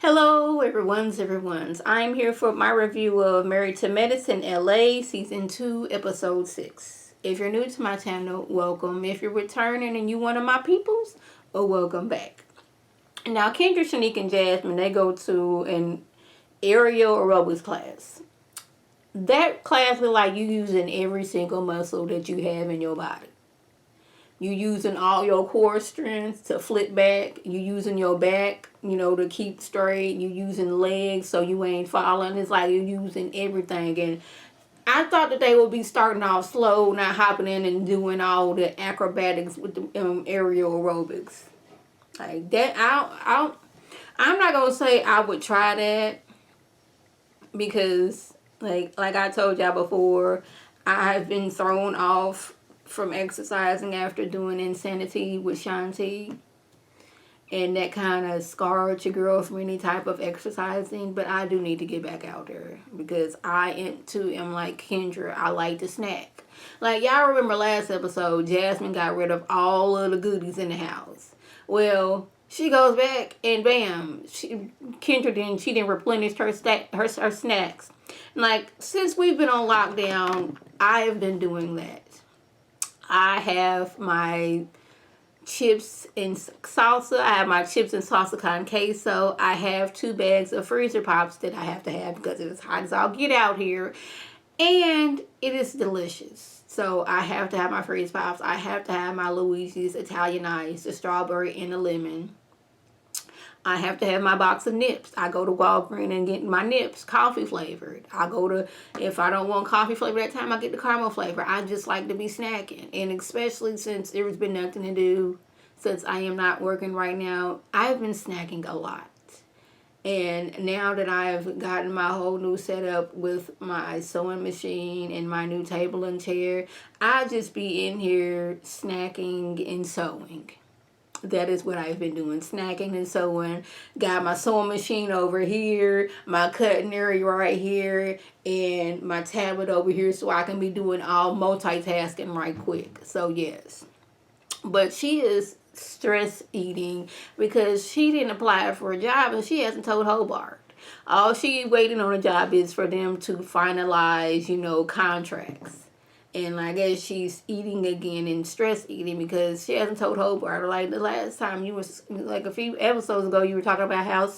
Hello, everyone's. I'm here for my review of Married to Medicine LA, Season 2, Episode 6. If you're new to my channel, welcome. If you're returning and you one of my peoples, well, welcome back. Now, Kendra, Shanique, and Jasmine, they go to an aerial aerobics class. That class is like you using every single muscle that you have in your body. You using all your core strength to flip back. You using your back, to keep straight. You using legs so you ain't falling. It's like you using everything. And I thought that they would be starting off slow, not hopping in and doing all the acrobatics with the aerial aerobics. Like that, I'm not gonna say I would try that because, like I told y'all before, I've been thrown off from exercising after doing Insanity with Shanti. And that kind of scarred your girl from any type of exercising. But I do need to get back out there because am like Kendra. I like to snack. Like y'all remember last episode, Jasmine got rid of all of the goodies in the house. Well, she goes back and bam, she didn't replenish her snacks. Like since we've been on lockdown, I have been doing that. I have my chips and salsa. I have my chips and salsa con queso. I have 2 bags of freezer pops that I have to have because it is hot as I'll get out here. And it is delicious. So I have to have my freezer pops. I have to have my Luigi's Italian Ice, the strawberry and the lemon. I have to have my box of nips. I go to Walgreens and get my nips coffee flavored. If I don't want coffee flavor that time, I get the caramel flavor. I just like to be snacking. And especially since there's been nothing to do, since I am not working right now, I've been snacking a lot. And now that I've gotten my whole new setup with my sewing machine and my new table and chair, I just be in here snacking and sewing. That is what I've been doing, snacking and sewing. Got my sewing machine over here, my cutting area right here, and my tablet over here so I can be doing all multitasking right quick. So yes. But she is stress eating because she didn't apply for a job and she hasn't told Hobart. All she waiting on a job is for them to finalize, contracts. And I guess she's eating again and stress eating because she hasn't told Hobart. Like the last time you was, like a few episodes ago, you were talking about how,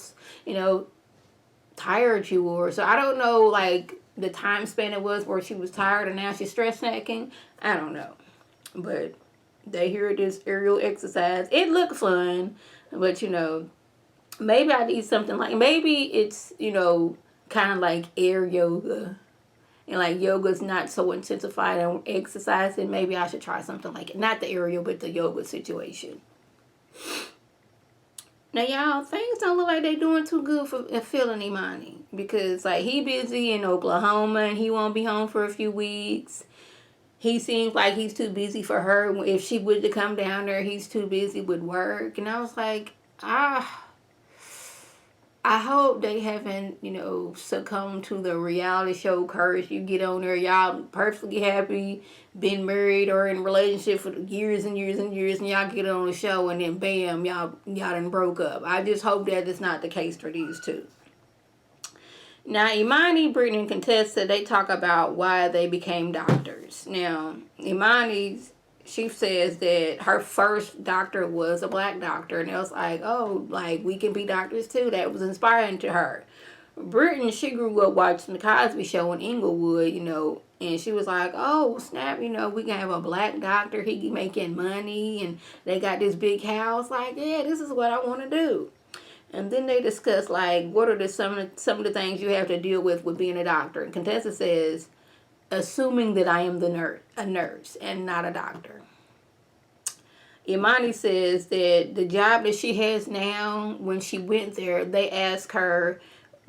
tired you were. So I don't know, like, the time span it was where she was tired and now she's stress snacking. I don't know. But they hear this aerial exercise. It looked fun, but, maybe I need something like, maybe it's, kind of like air yoga. And like yoga's not so intensified on exercise, and maybe I should try something like it. Not the aerial, but the yoga situation. Now, y'all, things don't look like they doing too good for Phil and Imani. Because, like, he busy in Oklahoma, and he won't be home for a few weeks. He seems like he's too busy for her. If she would to come down there, he's too busy with work. And I was like, I hope they haven't, succumbed to the reality show curse. You get on there, y'all perfectly happy, been married or in a relationship for years and years and years, and y'all get on the show and then bam, y'all done broke up. I just hope that is not the case for these two. Now, Imani, Brittany, and Contessa, they talk about why they became doctors. Now, she says that her first doctor was a black doctor, and it was like, oh, like, we can be doctors too. That was inspiring to her. Brittany, she grew up watching the Cosby Show in Inglewood, and she was like, oh, snap, we can have a black doctor. He making money, and they got this big house. Like, yeah, this is what I want to do. And then they discuss, like, what are some of the things you have to deal with being a doctor. And Contessa says, assuming that I am a nurse and not a doctor. Imani says that the job that she has now, when she went there, they asked her,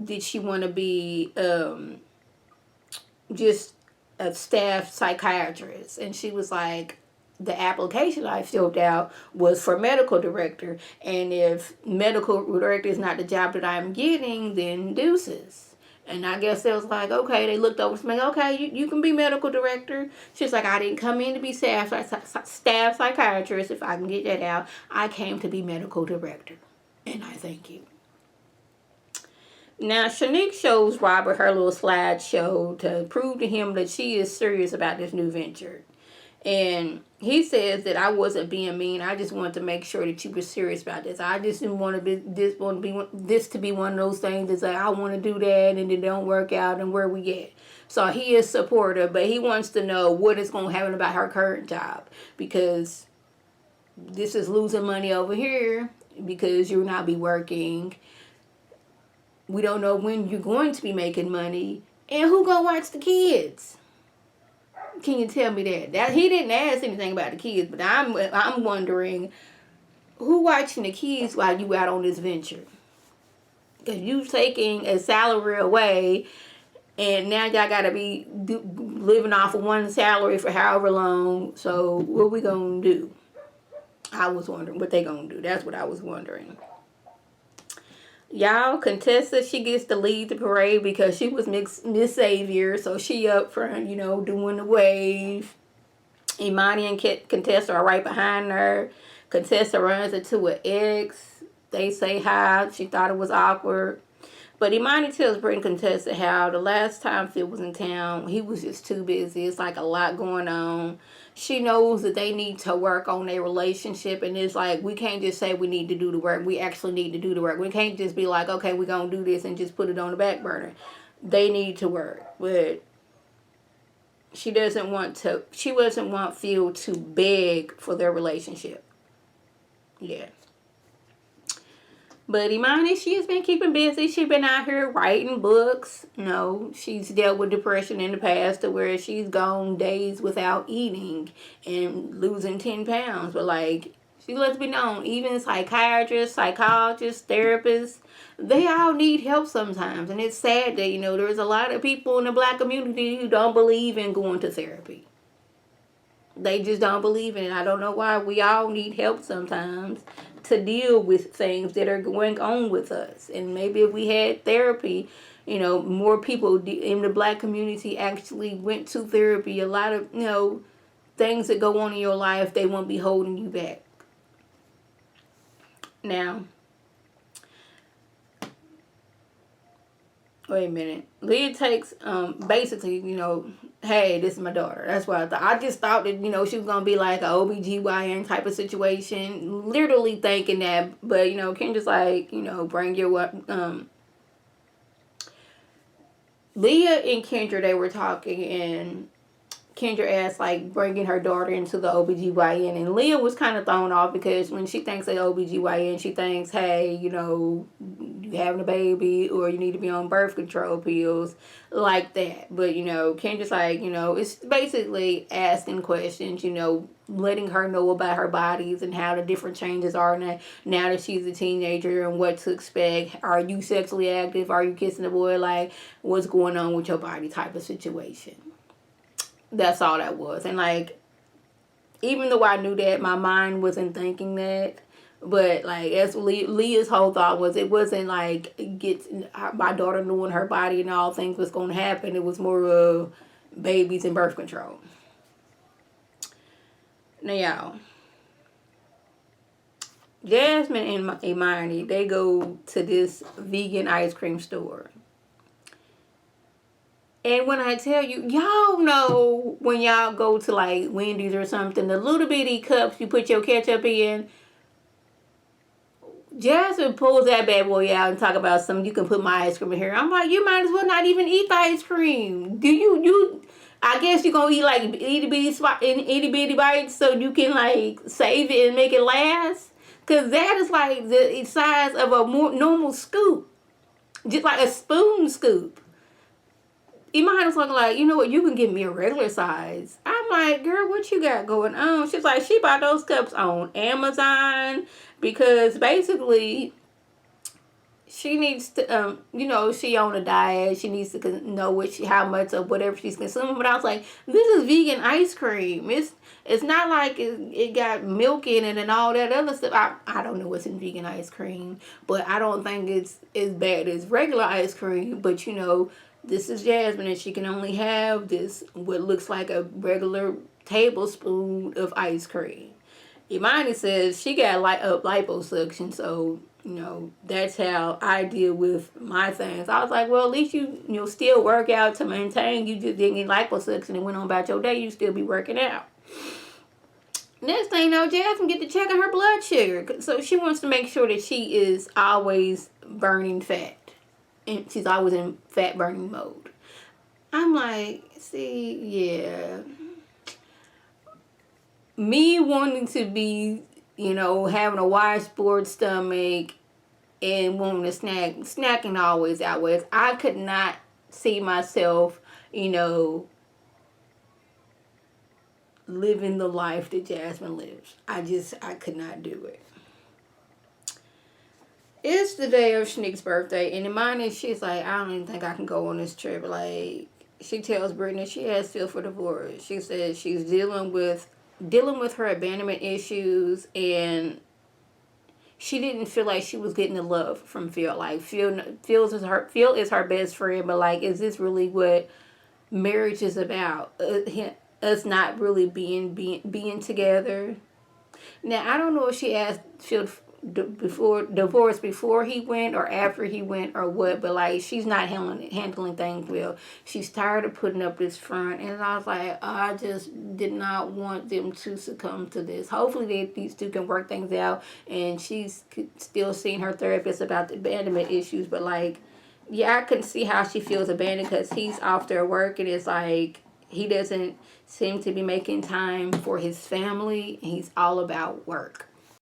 did she want to be just a staff psychiatrist? And she was like, the application I filled out was for medical director. And if medical director is not the job that I'm getting, then deuces. And I guess they was like, okay, they looked over to me, okay, you can be medical director. She's like, I didn't come in to be staff psychiatrist, if I can get that out. I came to be medical director. And I thank you. Now, Shanique shows Robert her little slideshow to prove to him that she is serious about this new venture. And he says that I wasn't being mean. I just wanted to make sure that you were serious about this. I just didn't want to be this to be one of those things that's like I want to do that and it don't work out and where we at. So he is supportive, but he wants to know what is going to happen about her current job because this is losing money over here because you'll not be working. We don't know when you're going to be making money, and who gonna watch the kids? Can you tell me that? That he didn't ask anything about the kids, but I'm wondering who watching the kids while you out on this venture? Because you taking a salary away, and now y'all gotta be living off of one salary for however long. So what we gonna do? I was wondering what they gonna do. That's what I was wondering. Y'all, Contessa, she gets to lead the parade because she was Miss Xavier, so she up front, doing the wave. Imani and Contessa are right behind her. Contessa runs into an ex. They say hi. She thought it was awkward. But Imani tells Britt and Contessa how the last time Phil was in town, he was just too busy. It's like a lot going on. She knows that they need to work on their relationship, and it's like we can't just say we need to do the work. We actually need to do the work. We can't just be like, okay, we're going to do this and just put it on the back burner. They need to work. But she doesn't want Phil to beg for their relationship. Yeah. But Imani, she has been keeping busy. She's been out here writing books. She's dealt with depression in the past to where she's gone days without eating and losing 10 pounds. But, she lets me know, even psychiatrists, psychologists, therapists, they all need help sometimes. And it's sad that, there's a lot of people in the Black community who don't believe in going to therapy. They just don't believe in it. I don't know why. We all need help sometimes to deal with things that are going on with us. And maybe if we had therapy, more people in the Black community actually went to therapy. A lot of, things that go on in your life, they won't be holding you back. Now, wait a minute. Leah takes, basically, hey, this is my daughter. That's what I thought. I just thought that, she was going to be like an OBGYN type of situation. Literally thinking that. But, Kendra's like, bring your, Leah and Kendra, they were talking, and Kendra asked, bringing her daughter into the OBGYN. And Leah was kind of thrown off because when she thinks of OBGYN, she thinks, hey, you having a baby or you need to be on birth control pills like that. But, Kendra's like, it's basically asking questions, letting her know about her bodies and how the different changes are now that she's a teenager and what to expect. Are you sexually active? Are you kissing a boy? What's going on with your body type of situation. That's all that was. And even though I knew that, my mind wasn't thinking that. But as Leah's whole thought was, it wasn't my daughter knowing her body and all things was going to happen. It was more of babies and birth control. Now, y'all, Jasmine and Imani, they go to this vegan ice cream store. And when I tell you, y'all know when y'all go to Wendy's or something, the little bitty cups you put your ketchup in, Jasmine pulls that bad boy out and talk about you can put my ice cream in here. I'm like, you might as well not even eat the ice cream. Do you I guess you're going to eat itty bitty bites so you can save it and make it last? Because that is the size of a more normal scoop. Just like a spoon scoop. Imani was like, you know what, you can give me a regular size. I'm like, girl, what you got going on? She's like, she bought those cups on Amazon because basically she needs to, she on a diet. She needs to know how much of whatever she's consuming. But I was like, this is vegan ice cream. It's not like it got milk in it and all that other stuff. I don't know what's in vegan ice cream, but I don't think it's as bad as regular ice cream. But this is Jasmine, and she can only have what looks like a regular tablespoon of ice cream. Imani says she got liposuction, so That's how I deal with my things. I was like, well, at least you still work out to maintain. You just didn't get liposuction and went on about your day. You still be working out. Next thing you know, Jasmine get to checking her blood sugar. So she wants to make sure that she is always burning fat. And she's always in fat burning mode. I'm like, see, yeah. Me wanting to be, having a wide-sport stomach and wanting to snacking always outweighs. I could not see myself, living the life that Jasmine lives. I could not do it. It's the day of Shanique's birthday, and in mine is she's like, I don't even think I can go on this trip. Like, she tells Brittany she has feel for divorce. She says she's dealing with her abandonment issues, and she didn't feel like she was getting the love from Phil. Like, Phil is her best friend, but like, is this really what marriage is about? Us not really being together. Now, I don't know if she asked Phil before he went or after he went or what, but like, she's not handling things well. She's tired of putting up this front, and I was like, I just did not want them to succumb to this. Hopefully these two can work things out, and she's still seeing her therapist about the abandonment issues, but like, yeah, I couldn't see how she feels abandoned because he's off there working. It's like he doesn't seem to be making time for his family. He's all about work.